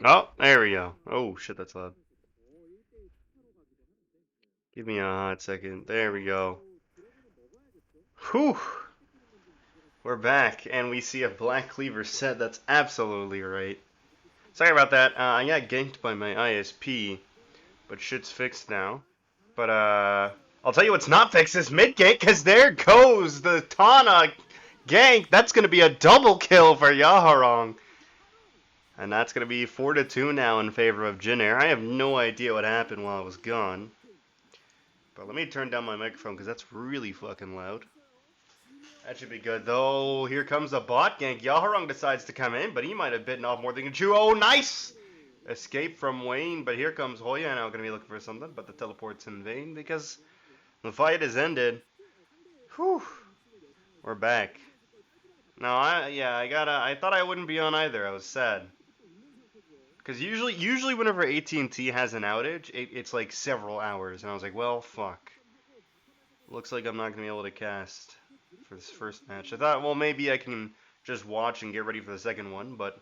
Oh, there we go. Oh shit, that's loud. Give me a hot second. There we go. Whew. We're back, and we see a black cleaver set. That's absolutely right. Sorry about that. I got ganked by my ISP, but shit's fixed now. But I'll tell you what's not fixed is mid gank, cause there goes the Tana gank. That's gonna be a double kill for Yaharong. And that's going to be 4-2 now in favor of Jin Air. I have no idea what happened while I was gone. But let me turn down my microphone because that's really fucking loud. That should be good, though. Here comes a bot gank. Yaharong decides to come in, but he might have bitten off more than he can chew. Oh, nice! Escape from Wayne, but here comes Hoya now going to be looking for something, but the teleport's in vain because the fight has ended. Whew. We're back. No, I thought I wouldn't be on either. I was sad. Because usually whenever AT&T has an outage, it's like several hours, and I was like, well, fuck. Looks like I'm not gonna be able to cast for this first match. I thought, well, maybe I can just watch and get ready for the second one, but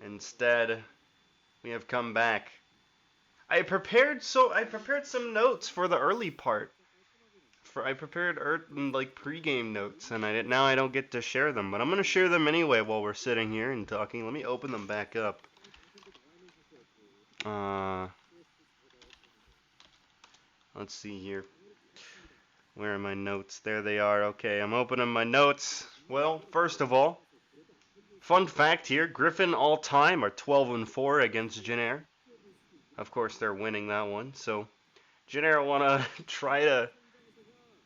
instead, we have come back. I prepared some notes for the early part. I prepared like pregame notes, and now I don't get to share them, but I'm gonna share them anyway while we're sitting here and talking. Let me open them back up. Let's see here. Where are my notes? There they are. Okay, I'm opening my notes. Well, first of all, fun fact here, Griffin all-time are 12-4 against Jin Air. Of course, they're winning that one, so Jin Air want to try to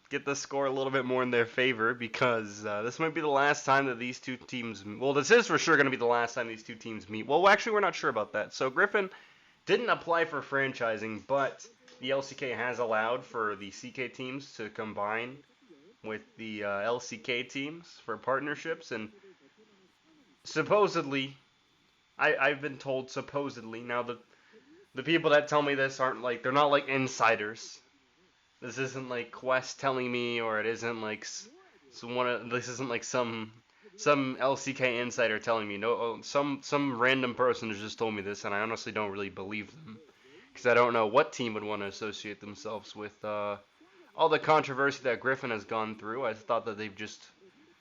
get the score a little bit more in their favor because this might be the last time that these two teams... Well, this is for sure going to be the last time these two teams meet. Well, actually, we're not sure about that. So Griffin didn't apply for franchising, but the LCK has allowed for the CK teams to combine with the LCK teams for partnerships, and supposedly, I've been told supposedly. Now the people that tell me this aren't like, they're not like insiders. This isn't like Quest telling me, or it isn't like this isn't like some LCK insider telling me. No, some random person has just told me this, and I honestly don't really believe them because I don't know what team would want to associate themselves with all the controversy that Griffin has gone through. I thought that they've just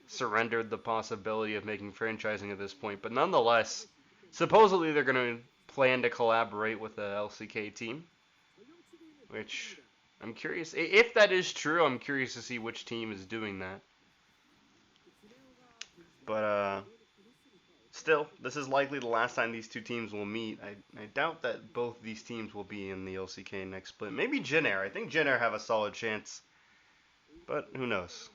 surrendered the possibility of making franchising at this point. But nonetheless, supposedly they're going to plan to collaborate with the LCK team, which I'm curious. If that is true, I'm curious to see which team is doing that. But still, this is likely the last time these two teams will meet. I doubt that both these teams will be in the LCK next split. Maybe Jin Air. I think Jin Air have a solid chance, but who knows?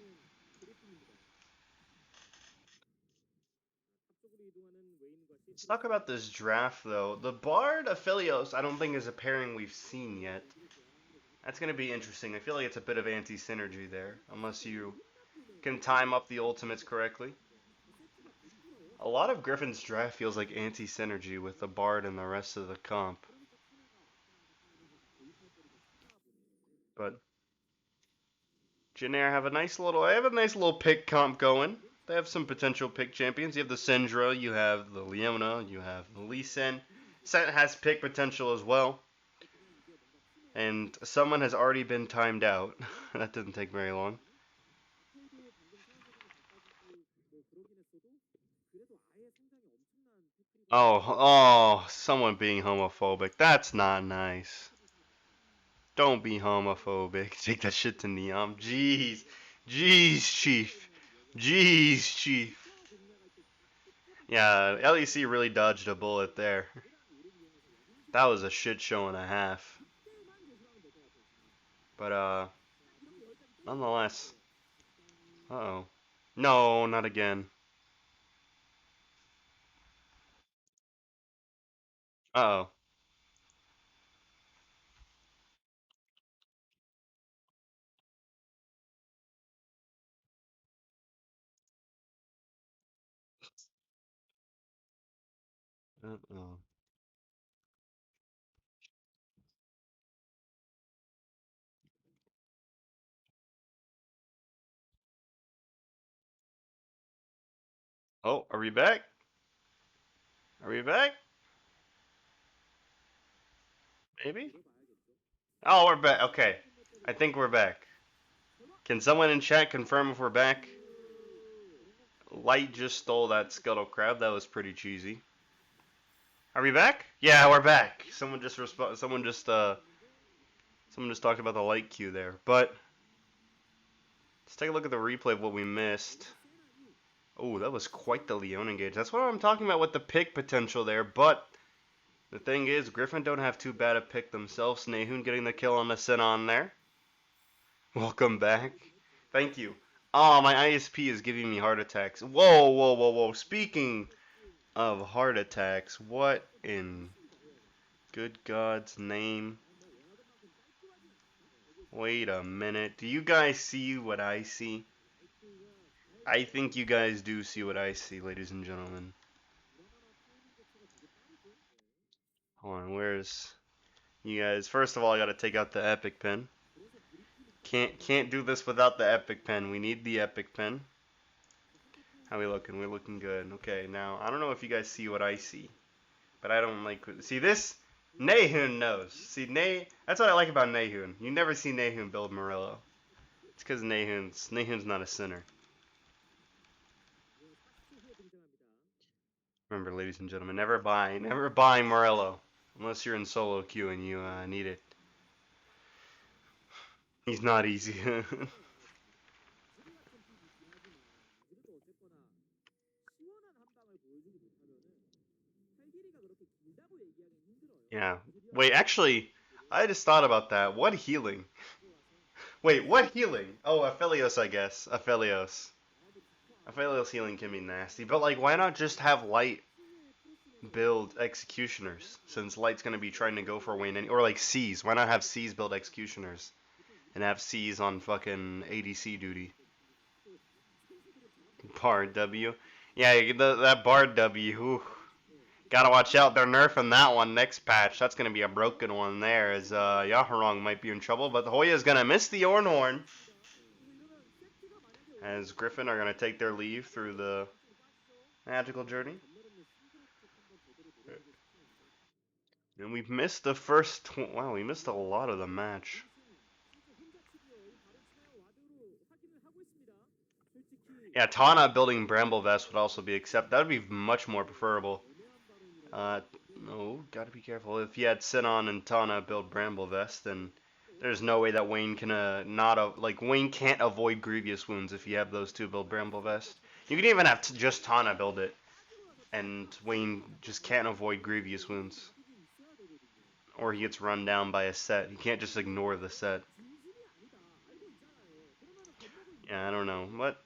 Let's talk about this draft, though. The Bard Aphelios, I don't think is a pairing we've seen yet. That's going to be interesting. I feel like it's a bit of anti-synergy there, unless you can time up the ultimates correctly. A lot of Griffin's draft feels like anti-synergy with the Bard and the rest of the comp. But Jin Air have a nice little pick comp going. They have some potential pick champions. You have the Syndra, you have the Leona, you have the Lee Sin. Set has pick potential as well. And someone has already been timed out. That didn't take very long. Someone being homophobic. That's not nice. Don't be homophobic. Take that shit to Neom. Jeez. Jeez, Chief. Jeez, Chief. Yeah, LEC really dodged a bullet there. That was a shit show and a half. But, nonetheless. Uh-oh. No, not again. Uh-oh. Uh-oh. Oh, are we back? Are we back? Maybe? Oh, we're back. Okay. I think we're back. Can someone in chat confirm if we're back? Light just stole that scuttle crab. That was pretty cheesy. Are we back? Yeah, we're back. Someone just talked about the light queue there. But let's take a look at the replay of what we missed. Oh, that was quite the Leon engage. That's what I'm talking about with the pick potential there. But the thing is, Griffin don't have too bad a pick themselves. Nahun getting the kill on the Sinon there. Welcome back. Thank you. Oh, my ISP is giving me heart attacks. Whoa, whoa, whoa, whoa. Speaking of heart attacks, what in good God's name? Wait a minute. Do you guys see what I see? I think you guys do see what I see, ladies and gentlemen. Hold on, where's you guys? First of all, I gotta take out the epic pen. Can't do this without the epic pen. We need the epic pen. How we looking? We're looking good. Okay, now I don't know if you guys see what I see, but I don't like. See this? Nahun knows. See that's what I like about Nahun. You never see Nahun build Morello. It's because Nahun's not a sinner. Remember, ladies and gentlemen, never buy Morello unless you're in solo queue and you need it. He's not easy. Yeah. Wait, actually, I just thought about that. What healing? Wait, what healing? Oh, Aphelios, I guess. Aphelios. Aphelios healing can be nasty, but like, why not just have Light build Executioners? Since Light's gonna be trying to go for Wayne, or like C's. Why not have C's build Executioners? And have C's on fucking ADC duty. Bard W. Yeah, that Bard W. Ooh. Gotta watch out. They're nerfing that one next patch. That's gonna be a broken one there, as Yaharong might be in trouble. But Hoya's gonna miss the Ornhorn. As Griffin are gonna take their leave through the magical journey. And we've missed the first. Wow, we missed a lot of the match. Yeah, Tana building Bramble Vest would also be accepted. That would be much more preferable. No, gotta be careful. If you had Sinon and Tana build Bramble Vest, then there's no way that Wayne can Wayne can't avoid Grievous Wounds if you have those two build Bramble Vest. You can even have just Tana build it, and Wayne just can't avoid Grievous Wounds. Or he gets run down by a set. You can't just ignore the set. Yeah, I don't know. What?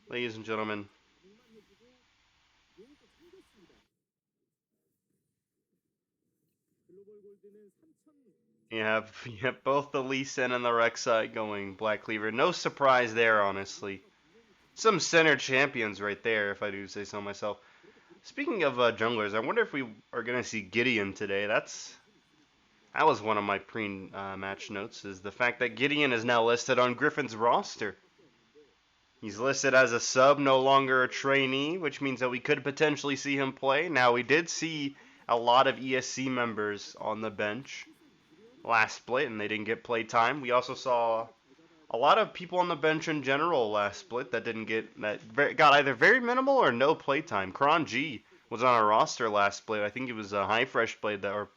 Ladies and gentlemen. You have both the Lee Sin and the Rek'Sai going Black Cleaver. No surprise there, honestly. Some center champions right there, if I do say so myself. Speaking of junglers, I wonder if we are going to see Gideon today. That was one of my pre-match notes, is the fact that Gideon is now listed on Griffin's roster. He's listed as a sub, no longer a trainee, which means that we could potentially see him play. Now, we did see a lot of ESC members on the bench last split, and they didn't get play time. We also saw a lot of people on the bench in general last split that got either very minimal or no play time. Kron G was on our roster last split. I think it was High Fresh played that, or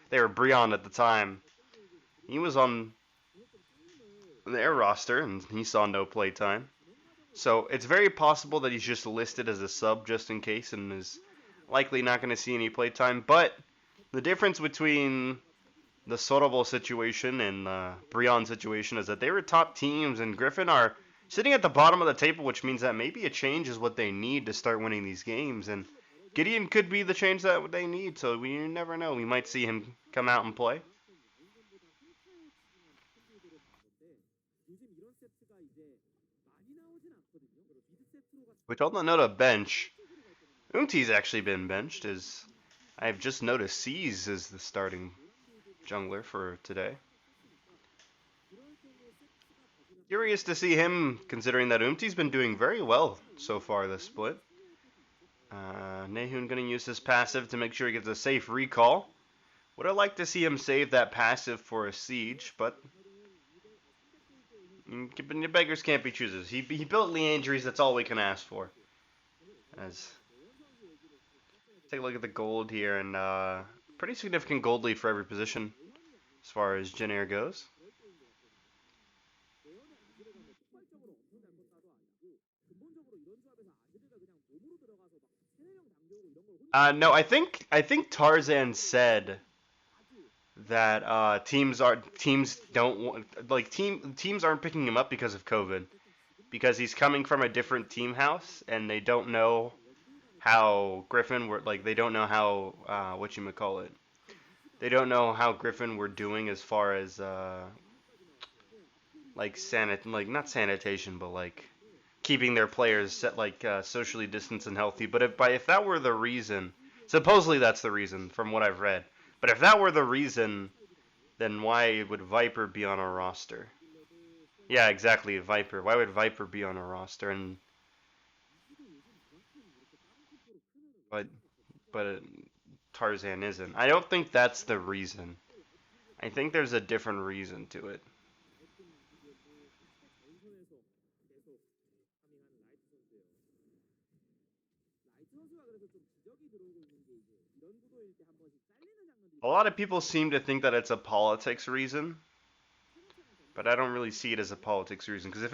they were Breon at the time. He was on their roster, and he saw no play time. So it's very possible that he's just listed as a sub just in case and is likely not going to see any playtime. But the difference between the Sorobo situation and the Breon situation is that they were top teams, and Griffin are sitting at the bottom of the table, which means that maybe a change is what they need to start winning these games. And Gideon could be the change that they need, so we never know. We might see him come out and play. Which on the note of bench, Umti's actually been benched, as I've just noticed C's is the starting jungler for today. Curious to see him, considering that Umti's been doing very well so far this split. Nehun gonna use his passive to make sure he gets a safe recall. Would have liked to see him save that passive for a siege, but beggars can't be choosers. He built Leandries, that's all we can ask for. As take a look at the gold here, and pretty significant gold lead for every position as far as Jin Air goes. No, I think Tarzan said that teams aren't picking him up because of COVID, because he's coming from a different team house and they don't know how Griffin were they don't know how whatchamacallit. They don't know how Griffin were doing as far as not sanitation, but keeping their players socially distanced and healthy. But if that were the reason, supposedly that's the reason from what I've read. But if that were the reason, then why would Viper be on a roster? Yeah, exactly, Viper. Why would Viper be on a roster? But Tarzan isn't. I don't think that's the reason. I think there's a different reason to it. A lot of people seem to think that it's a politics reason, but I don't really see it as a politics reason. Because I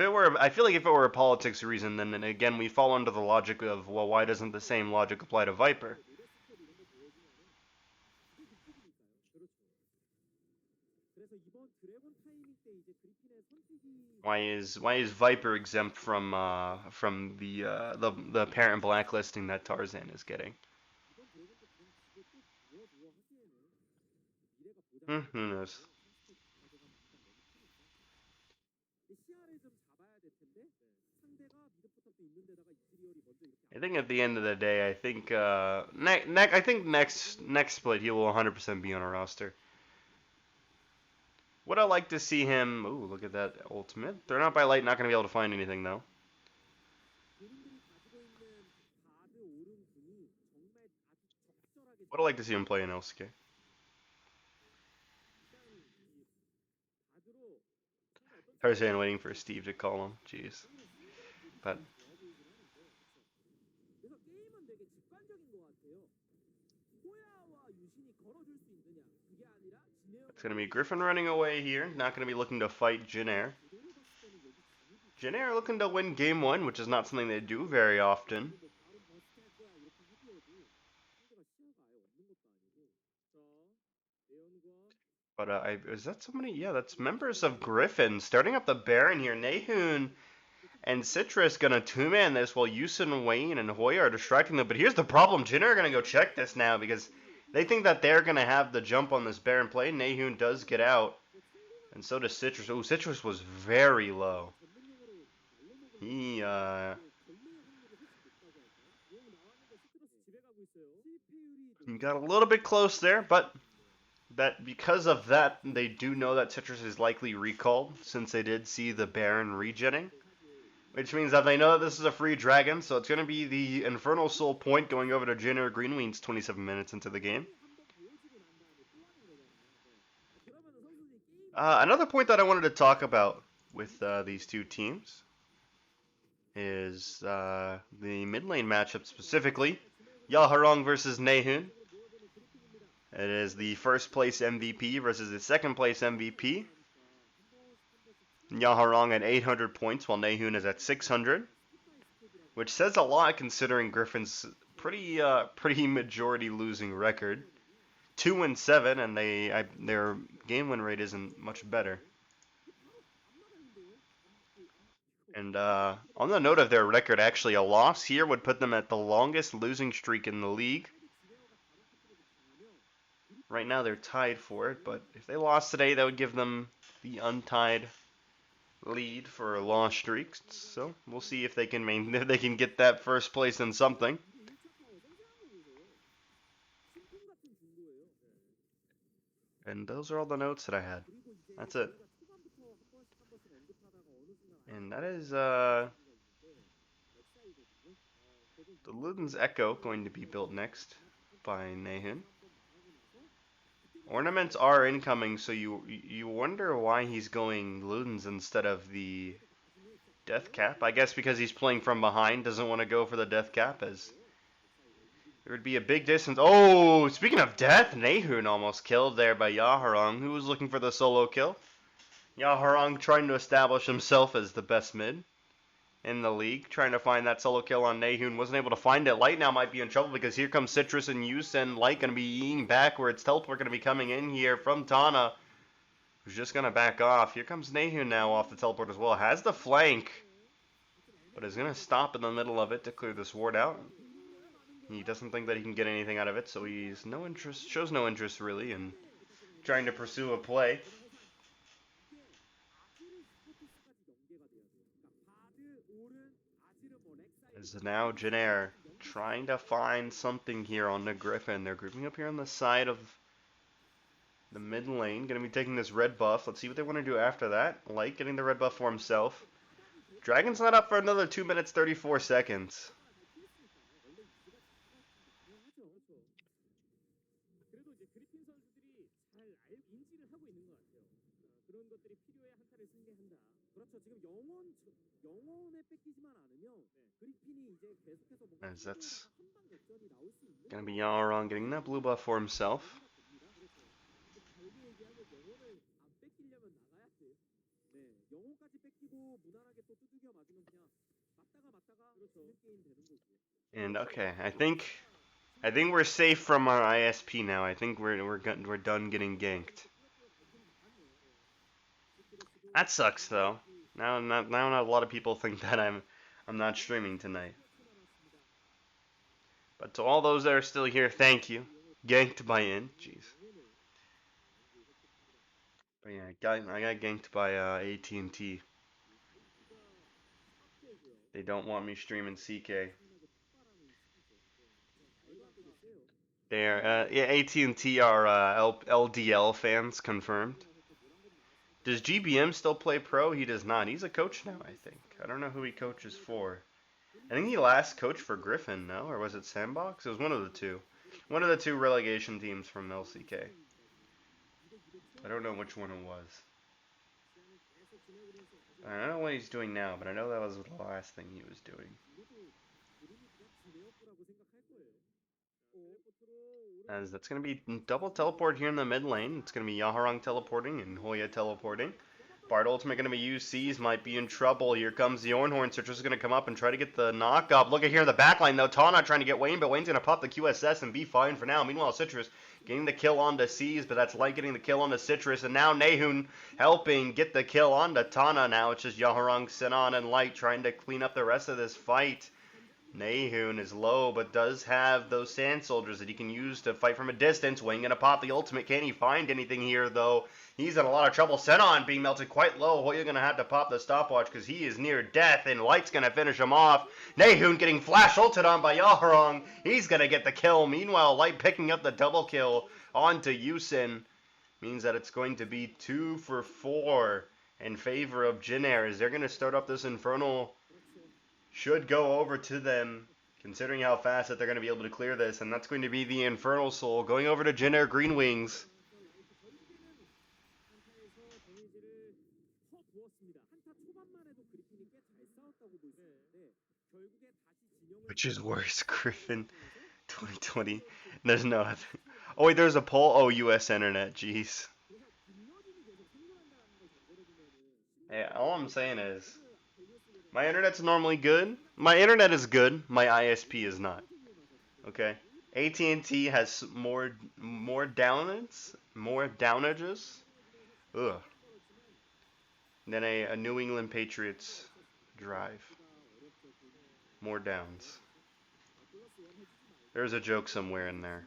feel like if it were a politics reason, then again we fall under the logic of, well, why doesn't the same logic apply to Viper? Why is Viper exempt from the apparent blacklisting that Tarzan is getting? Who knows? I think at the end of the day, I think next split he will 100% be on a roster. Would I like to see him? Ooh, look at that ultimate. They're not by light, not going to be able to find anything though. Would I like to see him play an LCK? Tarzan waiting for Steve to call him. Jeez. But it's going to be Griffin running away here. Not going to be looking to fight Jin Air. Jin Air looking to win game 1, which is not something they do very often. But is that somebody? Yeah, that's members of Griffin starting up the Baron here. Nehun and Citrus gonna two-man this while Yusin, Wayne, and Hoya are distracting them. But here's the problem. Jin are gonna go check this now because they think that they're gonna have the jump on this Baron play. Nehun does get out, and so does Citrus. Oh, Citrus was very low. He got a little bit close there, but that because of that, they do know that Citrus is likely recalled since they did see the Baron regenning. Which means that they know that this is a free dragon, so it's going to be the Infernal Soul point going over to Jin Air Green Wings 27 minutes into the game. Another point that I wanted to talk about with these two teams is the mid lane matchup specifically. Yaharong versus Nehun. It is the first place MVP versus the second place MVP. Yaharong at 800 points while Nehun is at 600. Which says a lot considering Griffin's pretty majority losing record. 2-7, and their game win rate isn't much better. And on the note of their record, actually, a loss here would put them at the longest losing streak in the league. Right now they're tied for it, but if they lost today, that would give them the untied lead for loss streaks. So we'll see if they can get that first place in something. And those are all the notes that I had. That's it. And that is the Luden's Echo going to be built next by Nahun. Ornaments are incoming, so you wonder why he's going Ludens instead of the Death Cap. I guess because he's playing from behind, doesn't want to go for the Death Cap, as there would be a big distance. Oh, speaking of death, Nahun almost killed there by Yaharong, who was looking for the solo kill. Yaharong trying to establish himself as the best mid in the league, trying to find that solo kill on Nahun. Wasn't able to find it. Light now might be in trouble because here comes Citrus and Yusen. Light going to be eating backwards. Teleport going to be coming in here from Tana, who's just going to back off. Here comes Nahun now off the teleport as well. Has the flank, but is going to stop in the middle of it to clear this ward out. He doesn't think that he can get anything out of it, so he's shows no interest really in trying to pursue a play. As now Jin Air trying to find something here on the Griffin. They're grouping up here on the side of the mid lane. Going to be taking this red buff. Let's see what they want to do after that. Light getting the red buff for himself. Dragon's not up for another 2 minutes 34 seconds. As that's going to be Yaharong getting that blue buff for himself. And okay, I think we're safe from our ISP now. I think we're done getting ganked. That sucks though. Now not a lot of people think that I'm not streaming tonight. But to all those that are still here, thank you. Ganked by In. Jeez. But yeah, I got ganked by AT&T. They don't want me streaming CK. They're yeah, AT&T are LDL fans confirmed. Does GBM still play pro? He does not. He's a coach now, I think. I don't know who he coaches for. I think he last coached for Griffin, no? Or was it Sandbox? It was one of the two. One of the two relegation teams from LCK. I don't know which one it was. I don't know what he's doing now, but I know that was the last thing he was doing. As that's going to be double teleport here in the mid lane. It's going to be Yaharong teleporting and Hoya teleporting. Bard ultimate going to be used. Seas might be in trouble. Here comes the Ornhorn. Citrus is going to come up and try to get the knock up. Look at here in the backline though. Tana trying to get Wayne, but Wayne's going to pop the QSS and be fine for now. Meanwhile, Citrus getting the kill onto Seas, but that's Light getting the kill onto Citrus. And now Nahun helping get the kill onto Tana. Now it's just Yaharong, Sinon, and Light trying to clean up the rest of this fight. Nahun is low, but does have those sand soldiers that he can use to fight from a distance. Wayne gonna pop the ultimate. Can he find anything here, though? He's in a lot of trouble. Sinon being melted quite low. Hoya gonna have to pop the stopwatch because he is near death, and Light's gonna finish him off. Nahun getting flash ulted on by Yaharong. He's gonna get the kill. Meanwhile, Light picking up the double kill onto Yusin. Means that it's going to be 2 for 4 in favor of Jin Air. As they're gonna start up this Infernal. Should go over to them, considering how fast that they're going to be able to clear this, and that's going to be the Infernal Soul going over to Jin Air Green Wings. Which is worse, Griffin 2020? There's no other. Oh wait, there's a poll. Oh, U.S. Internet, jeez. Hey, all I'm saying is, my internet's normally good. My internet is good. My ISP is not. Okay. AT&T has more downages, ugh, than a New England Patriots drive. More downs. There's a joke somewhere in there.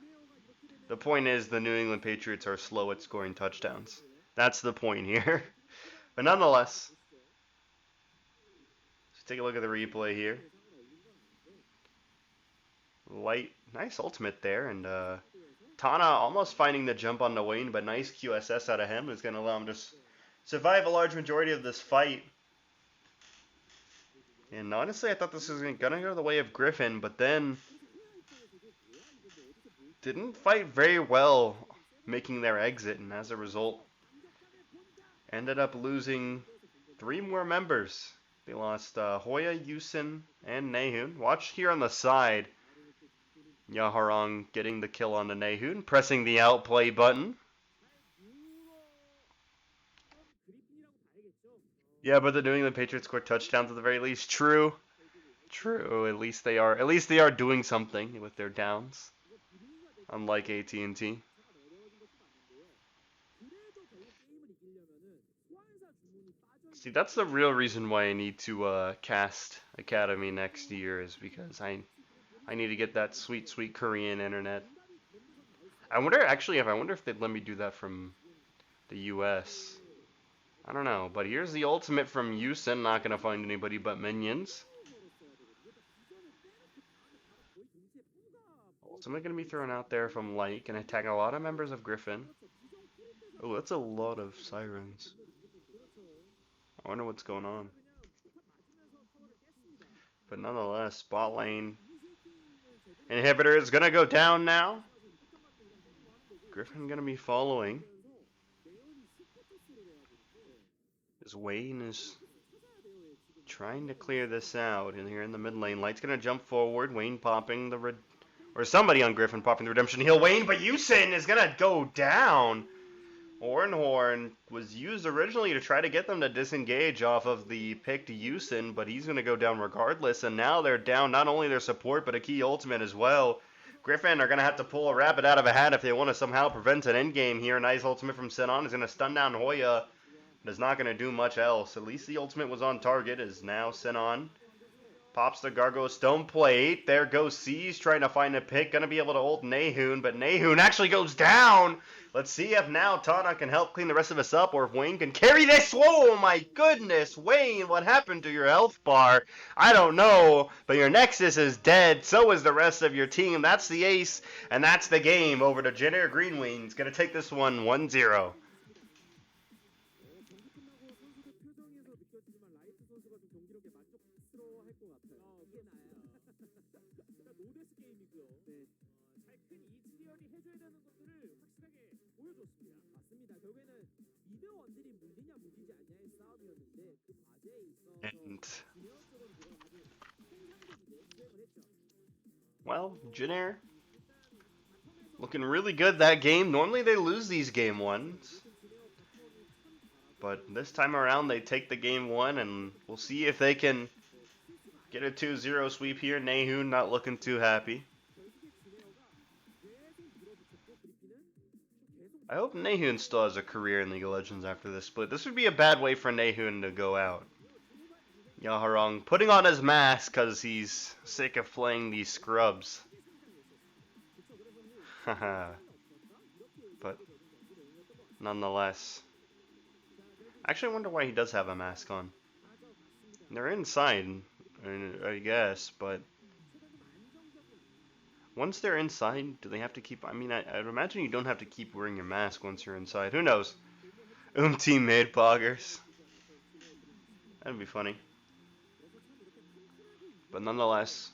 The point is the New England Patriots are slow at scoring touchdowns. That's the point here. But nonetheless, let's take a look at the replay here. Light, nice ultimate there, and Tana almost finding the jump on the Wayne, but nice QSS out of him is going to allow him to survive a large majority of this fight. And honestly, I thought this was going to go the way of Griffin, but then didn't fight very well making their exit, and as a result, ended up losing 3 more members. They lost Hoya, Yusin, and Nehun. Watch here on the side. Yaharong getting the kill on the Nehun, pressing the outplay button. Yeah, but they're doing the Patriots score touchdowns at the very least. True. True. At least they are doing something with their downs. Unlike AT&T. See, that's the real reason why I need to cast Academy next year, is because I need to get that sweet, sweet Korean internet. I wonder if they'd let me do that from the US. I don't know, but here's the ultimate from Yusin, not gonna find anybody but minions. Ultimate gonna be thrown out there from Light, gonna attack a lot of members of Griffin. Oh, that's a lot of sirens. I wonder what's going on. But nonetheless, bot lane inhibitor is gonna go down now. Griffin gonna be following. As Wayne is trying to clear this out, and here in the mid lane, Light's gonna jump forward. Wayne popping the or somebody on Griffin popping the redemption heal. Wayne, but Yusin is gonna go down. Horn was used originally to try to get them to disengage off of the picked Yusin, but he's gonna go down regardless. And now they're down not only their support but a key ultimate as well. Griffin are gonna have to pull a rabbit out of a hat if they want to somehow prevent an endgame here. Nice ultimate from Senon is gonna stun down Hoya. Is not going to do much else. At least the ultimate was on target, as now Senon pops the Gargoyle Stone Plate. There goes C's trying to find a pick. Going to be able to ult Nehun, but Nehun actually goes down. Let's see if now Tana can help clean the rest of us up, or if Wayne can carry this. Whoa, my goodness, Wayne, what happened to your health bar? I don't know, but your Nexus is dead. So is the rest of your team. That's the ace, and that's the game. Over to Jin Air Green Wings. Going to take this one 1-0. And well, Jin Air looking really good that game. Normally they lose these game ones, but this time around they take the game one, and we'll see if they can get a 2-0 sweep here. Nehun not looking too happy. I hope Nehun still has a career in League of Legends after this split. This would be a bad way for Nehun to go out. Yaharong putting on his mask because he's sick of playing these scrubs. Haha. But nonetheless. Actually, I wonder why he does have a mask on. They're inside, I guess, but once they're inside, do they have to keep... I mean, I'd imagine you don't have to keep wearing your mask once you're inside. Who knows? Team made poggers. That'd be funny. But nonetheless,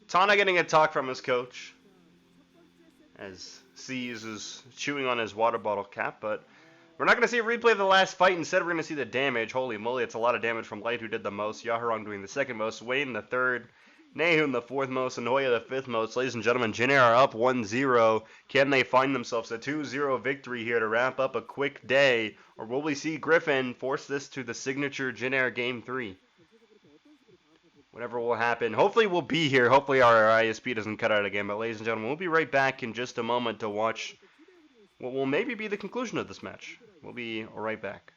Tana getting a talk from his coach as C's is chewing on his water bottle cap, but we're not going to see a replay of the last fight. Instead, we're going to see the damage. Holy moly, it's a lot of damage from Light, who did the most. Yaharong doing the second most. Wayne the third. Nehun the fourth most. And Hoya the fifth most. Ladies and gentlemen, Jin Air are up 1-0. Can they find themselves a 2-0 victory here to wrap up a quick day? Or will we see Griffin force this to the signature Jin Air Game 3? Whatever will happen. Hopefully we'll be here. Hopefully our ISP doesn't cut out again. But ladies and gentlemen, we'll be right back in just a moment to watch what will maybe be the conclusion of this match. We'll be right back.